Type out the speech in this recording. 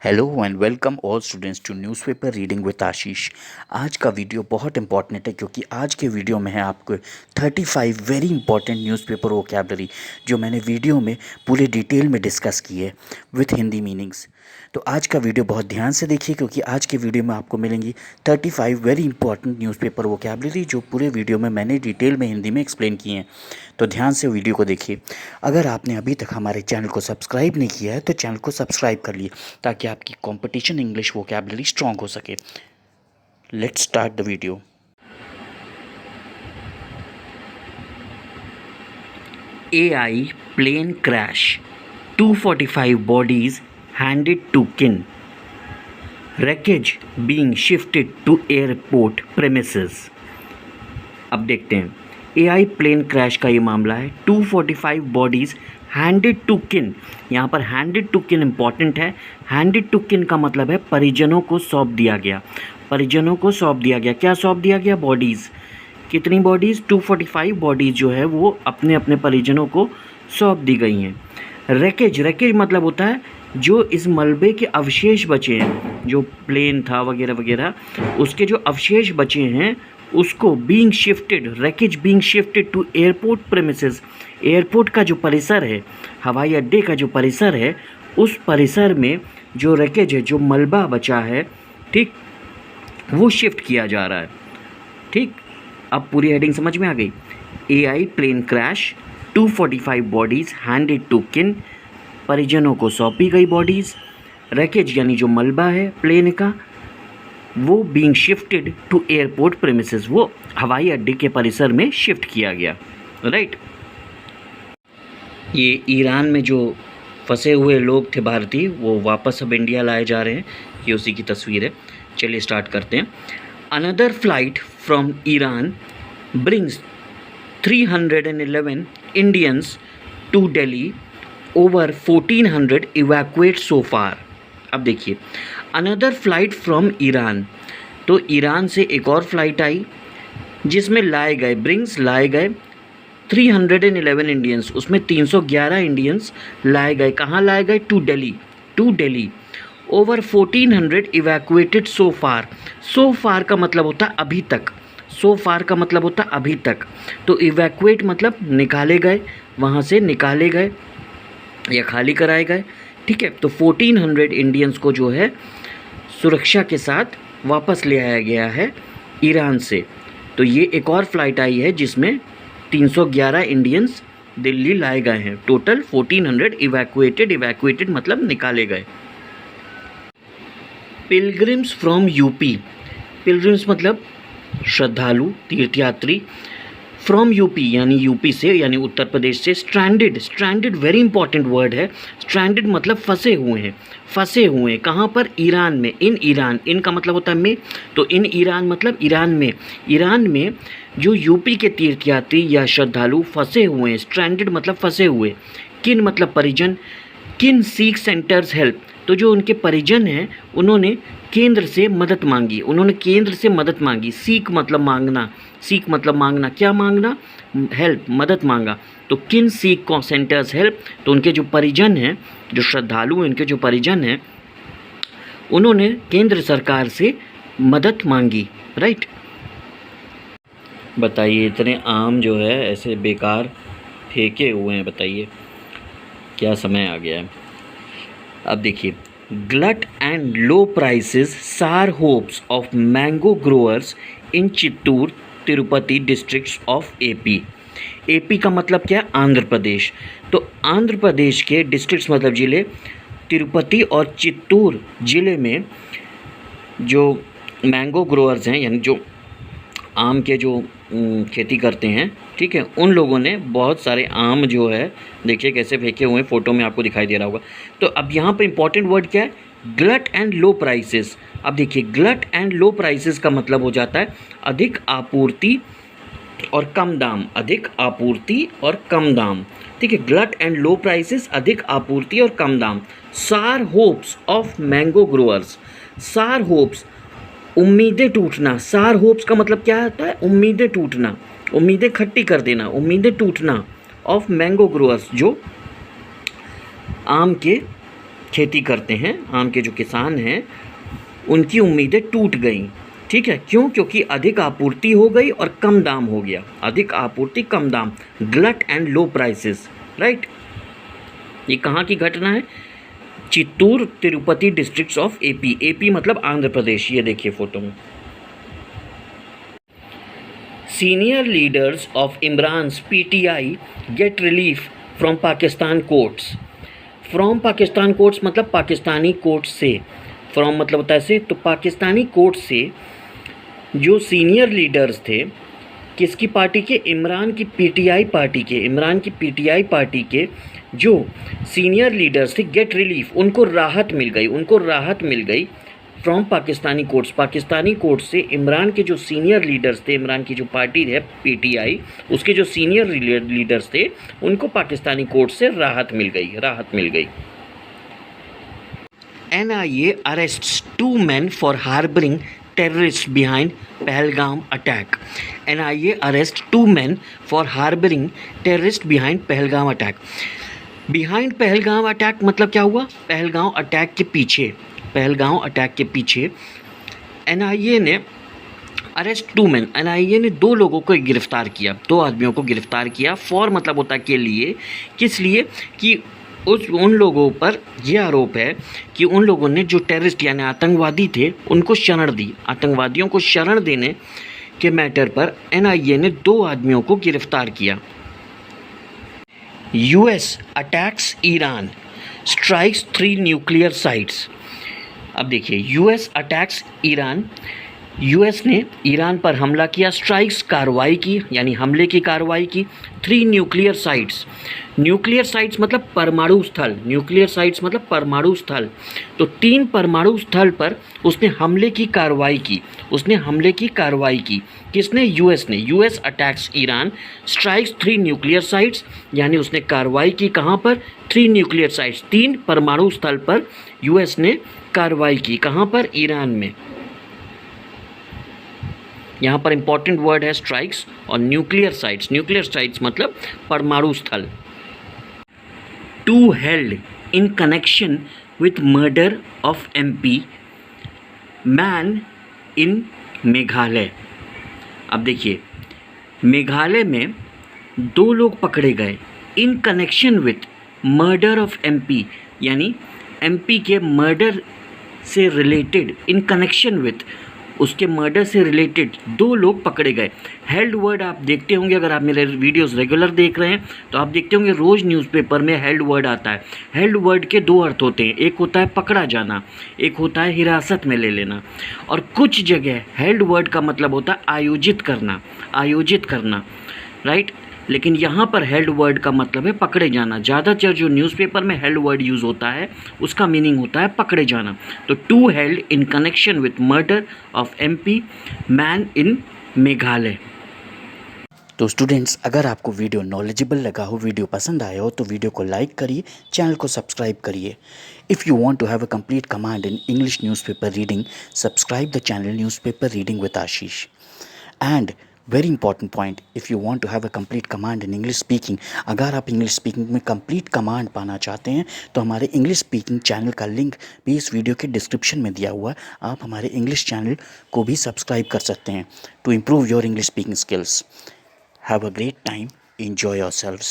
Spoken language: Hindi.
Hello and welcome all students to newspaper reading with Ashish. आज का वीडियो बहुत इंपॉर्टेंट है क्योंकि आज के वीडियो में है आपको 35 वेरी इंपॉर्टेंट न्यूज़पेपर वोकैबलरी जो मैंने वीडियो में पूरे डिटेल में डिस्कस की है विथ हिंदी मीनिंग्स। तो आज का वीडियो बहुत ध्यान से देखिए क्योंकि आज के वीडियो में आपको मिलेंगी 35 वेरी इंपॉर्टेंट न्यूज़पेपर वोकैबलरी जो पूरे वीडियो में मैंने डिटेल में हिंदी में एक्सप्लेन किए हैं। तो ध्यान से वीडियो को देखिए। अगर आपने अभी तक हमारे चैनल को सब्सक्राइब नहीं किया है तो चैनल को सब्सक्राइब कर लिए ताकि आपकी कंपटीशन इंग्लिश वोकैबलरी स्ट्रॉन्ग हो सके। Let's start the video. AI plane crash, 245 bodies handed to kin, wreckage being shifted to airport premises। अब देखते हैं AI प्लेन क्रैश का ये मामला है। 245 बॉडीज़ हैंडेड टू किन। यहाँ पर हैंडेड टू किन इम्पॉर्टेंट है। हैंडेड टू किन का मतलब है परिजनों को सौंप दिया गया। परिजनों को सौंप दिया गया। क्या सौंप दिया गया? बॉडीज़। कितनी बॉडीज़? 245 बॉडीज़ जो है वो अपने अपने परिजनों को सौंप दी गई हैं। रैकेज, रैकेज मतलब होता है जो इस मलबे के अवशेष बचे हैं, जो प्लेन था वगैरह वगैरह, उसके जो अवशेष बचे हैं उसको being shifted, wreckage being shifted to airport premises. Airport का जो परिसर है, हवाई अड्डे का जो परिसर है, उस परिसर में जो रैकेज है, जो मलबा बचा है, ठीक, वो शिफ्ट किया जा रहा है। ठीक, अब पूरी हेडिंग समझ में आ गई। AI plane crash, 245 bodies handed to kin, परिजनों को सौंपी गई बॉडीज़। रैकेज यानी जो मलबा है प्लेन का, वो being shifted to airport premises, वो हवाई अड्डे के परिसर में शिफ्ट किया गया। राइट। ये ईरान में जो फंसे हुए लोग थे भारतीय, वो वापस अब इंडिया लाए जा रहे हैं। ये उसी की तस्वीर है। चलिए स्टार्ट करते हैं। Another flight from Iran brings 311 Indians to Delhi, over 1400 evacuate so far. अब देखिए, अनदर फ्लाइट फ्रॉम ईरान, तो ईरान से एक और फ्लाइट आई जिसमें लाए गए, ब्रिंग्स लाए गए 311 इंडियंस, उसमें 311 इंडियंस लाए गए। कहाँ लाए गए? To Delhi, to Delhi. Over 1400 evacuated so far. So far का मतलब होता है अभी तक। सो फार का मतलब होता है अभी तक। तो इवैक्यूएट मतलब निकाले गए, वहाँ से निकाले गए या खाली कराए गए। ठीक है, तो 1400 इंडियंस को जो है सुरक्षा के साथ वापस ले आया गया है ईरान से। तो ये एक और फ्लाइट आई है जिसमें 311 इंडियंस दिल्ली लाए गए हैं। टोटल 1400 इवैक्यूएटेड, इवैक्यूएटेड मतलब निकाले गए। पिलग्रिम्स फ्रॉम यूपी, पिलग्रिम्स मतलब श्रद्धालु, तीर्थयात्री। फ्रॉम यूपी यानी यूपी से, यानी उत्तर प्रदेश से। Stranded, stranded very important word है। स्ट्रैंडेड मतलब फंसे हुए हैं, फंसे हुए हैं। कहाँ पर? ईरान में। इन ईरान, इन का मतलब होता है में, तो इन ईरान मतलब ईरान में। ईरान में जो यूपी के तीर्थयात्री या श्रद्धालु फंसे हुए हैं। स्ट्रैंडेड मतलब फंसे हुए। किन मतलब परिजन। किन सीक सेंटर्स हेल्प, तो जो उनके परिजन हैं उन्होंने केंद्र से मदद मांगी, उन्होंने केंद्र से मदद मांगी। सीक मतलब मांगना, सीक मतलब मांगना। क्या मांगना? हेल्प, मदद मांगा। तो किन सीक सेंटर्स हेल्प, तो उनके जो परिजन हैं, जो श्रद्धालु हैं, उनके जो परिजन हैं, उन्होंने केंद्र सरकार से मदद मांगी। राइट। बताइए, इतने आम जो है ऐसे बेकार फेंके हुए हैं, बताइए क्या समय आ गया है। अब देखिए, glut and low prices sour hopes of mango growers in Chittoor Tirupati districts of AP। AP का मतलब क्या है? आंध्र प्रदेश। तो आंध्र प्रदेश के डिस्ट्रिक्ट्स मतलब जिले, तिरुपति और चित्तूर जिले में जो मैंगो ग्रोअर्स हैं, यानी जो आम के जो खेती करते हैं, ठीक है, उन लोगों ने बहुत सारे आम जो है, देखिए कैसे फेंके हुए हैं, फ़ोटो में आपको दिखाई दे रहा होगा। तो अब यहाँ पर इंपॉर्टेंट वर्ड क्या है? Glut and low prices. अब देखिए, ग्लट एंड लो प्राइसेस का मतलब हो जाता है अधिक आपूर्ति और कम दाम। अधिक आपूर्ति और कम दाम। ठीक है, ग्लट एंड लो प्राइसेस, अधिक आपूर्ति और कम दाम। सार होप्स ऑफ मैंगो ग्रोअर्स। सार होप्स, उम्मीदें टूटना। सार होप्स का मतलब क्या होता है? उम्मीदें टूटना, उम्मीदें खट्टी कर देना, उम्मीदें टूटना। ऑफ मैंगो ग्रोअर्स, जो आम के खेती करते हैं, आम के जो किसान हैं, उनकी उम्मीदें टूट गई। ठीक है, क्यों? क्योंकि अधिक आपूर्ति हो गई और कम दाम हो गया। अधिक आपूर्ति कम दाम, glut and low prices, right. ये कहाँ की घटना है? Chittoor Tirupati districts of AP. AP मतलब आंध्र प्रदेश। ये देखिए फोटो में। Senior leaders of Imran's PTI get relief from Pakistan courts. From Pakistan courts मतलब पाकिस्तानी कोर्ट से। फ्रॉम मतलब होता है से, तो पाकिस्तानी कोर्ट से जो सीनियर लीडर्स थे, किसकी पार्टी के? इमरान की पीटीआई पार्टी के। इमरान की पीटीआई पार्टी के जो सीनियर लीडर्स थे, गेट रिलीफ, उनको राहत मिल गई। उनको राहत मिल गई from Pakistani courts. Pakistani court से इमरान के जो सीनियर लीडर्स थे, इमरान की जो पार्टी है पीटीआई, उसके जो सीनियर लीडर्स थे, उनको पाकिस्तानी कोर्ट से राहत मिल गई। राहत मिल गई। NIA arrests 2 men for harboring terrorists behind Pahalgam attack. NIA arrests 2 men for harboring terrorists behind Pahalgam attack. Behind Pahalgam attack मतलब क्या हुआ? पहलगांव अटैक के पीछे, पहलगांव अटैक के पीछे NIA ने अरेस्ट 2 men, NIA ने 2 लोगों को गिरफ्तार किया, 2 आदमियों को गिरफ्तार किया। फॉर मतलब होता के लिए, किस लिए? कि उन लोगों पर यह आरोप है कि उन लोगों ने जो टेररिस्ट यानी आतंकवादी थे, उनको शरण दी। आतंकवादियों को शरण देने के मैटर पर NIA ने 2 आदमियों को गिरफ्तार किया। US attacks Iran, strikes 3 nuclear sites. अब देखिए, US अटैक्स ईरान, US ने ईरान पर हमला किया, स्ट्राइक्स कार्रवाई की, यानी हमले की कार्रवाई की। 3 न्यूक्लियर साइट्स। न्यूक्लियर साइट्स मतलब परमाणु स्थल। न्यूक्लियर साइट्स मतलब परमाणु स्थल। तो 3 परमाणु स्थल पर उसने हमले की कार्रवाई की। उसने हमले की कार्रवाई की। किसने? US ने। US attacks Iran, strikes 3 nuclear sites, यानी उसने कार्रवाई की कहाँ पर? 3 न्यूक्लियर साइट्स, 3 परमाणु स्थल पर US ने कार्रवाई की। कहाँ पर? ईरान में। यहाँ पर इंपॉर्टेंट वर्ड है स्ट्राइक्स और न्यूक्लियर साइट्स। न्यूक्लियर साइट्स मतलब परमाणु स्थल। 2 held in connection with murder of MP man in Meghalaya. अब देखिए, मेघालय में 2 लोग पकड़े गए in connection with murder of MP, यानी MP के मर्डर से रिलेटेड, इन कनेक्शन विथ, उसके मर्डर से रिलेटेड 2 लोग पकड़े गए। हेल्ड वर्ड आप देखते होंगे, अगर आप मेरे वीडियोस रेगुलर देख रहे हैं तो आप देखते होंगे रोज़ न्यूज़पेपर में हेल्ड वर्ड आता है। हेल्ड वर्ड के 2 अर्थ होते हैं, एक होता है पकड़ा जाना, एक होता है हिरासत में ले लेना। और कुछ जगह हेल्ड वर्ड का मतलब होता है आयोजित करना, आयोजित करना, राइट। लेकिन यहाँ पर हेल्ड वर्ड का मतलब है पकड़े जाना। ज़्यादातर जो न्यूज़पेपर में हेल्ड वर्ड यूज़ होता है उसका मीनिंग होता है पकड़े जाना। तो 2 held in connection with murder of MP man in Meghalaya. तो स्टूडेंट्स, अगर आपको वीडियो नॉलेजेबल लगा हो, वीडियो पसंद आया हो, तो वीडियो को लाइक करिए, चैनल को सब्सक्राइब करिए। If you want to have a complete command in English newspaper reading, subscribe the channel newspaper reading with Ashish. And very important point, if you want to have a complete command in English speaking, अगर आप इंग्लिश स्पीकिंग में कंप्लीट कमांड पाना चाहते हैं तो हमारे इंग्लिश स्पीकिंग चैनल का लिंक भी इस वीडियो के डिस्क्रिप्शन में दिया हुआ है। आप हमारे इंग्लिश चैनल को भी सब्सक्राइब कर सकते हैं to improve your English speaking skills. Have a great time. Enjoy yourselves.